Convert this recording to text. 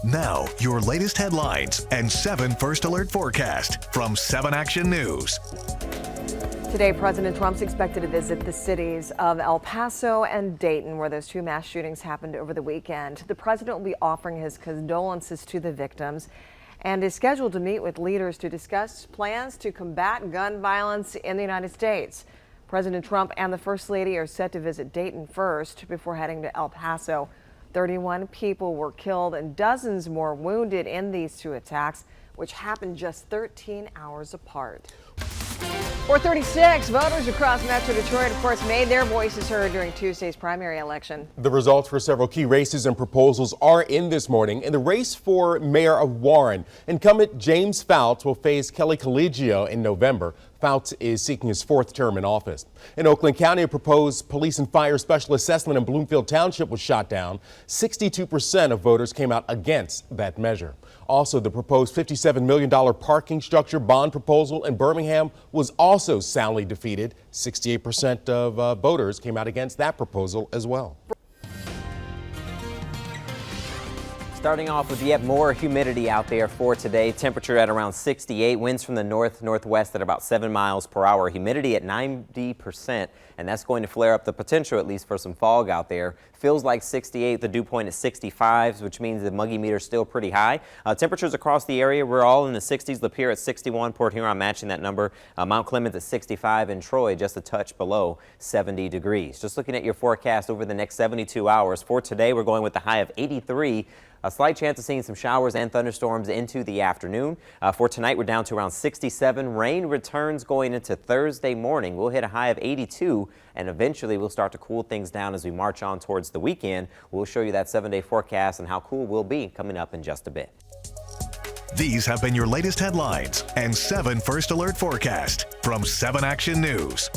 Now, your latest headlines and 7 First Alert forecast from 7 Action News. Today, President Trump's expected to visit the cities of El Paso and Dayton, where those 2 mass shootings happened over the weekend. The president will be offering his condolences to the victims and is scheduled to meet with leaders to discuss plans to combat gun violence in the United States. President Trump and the First Lady are set to visit Dayton first before heading to El Paso. 31 people were killed and dozens more wounded in these 2 attacks, which happened just 13 hours apart. 436 voters across Metro Detroit, of course, made their voices heard during Tuesday's primary election. The results for several key races and proposals are in this morning. In the race for mayor of Warren, incumbent James Fouts will face Kelly Collegio in November. Fouts is seeking his 4th term in office. In Oakland County, a proposed police and fire special assessment in Bloomfield Township was shot down. 62% of voters came out against that measure. Also, the proposed $57 million parking structure bond proposal in Birmingham was also soundly defeated. 68% of voters came out against that proposal as well. Starting off with yet more humidity out there for today. Temperature at around 68, winds from the north-northwest at about 7 miles per hour. Humidity at 90%, and that's going to flare up the potential, at least, for some fog out there. Feels like 68, the dew point is 65, which means the muggy meter is still pretty high. Temperatures across the area, we're all in the 60s. Lapeer at 61, Port Huron matching that number. Mount Clemens at 65, and Troy just a touch below 70 degrees. Just looking at your forecast over the next 72 hours. For today, we're going with the high of 83. A slight chance of seeing some showers and thunderstorms into the afternoon. For tonight, we're down to around 67. Rain returns going into Thursday morning. We'll hit a high of 82, and eventually we'll start to cool things down as we march on towards the weekend. We'll show you that 7-day forecast and how cool we'll be coming up in just a bit. These have been your latest headlines and 7 First Alert forecast from 7 Action News.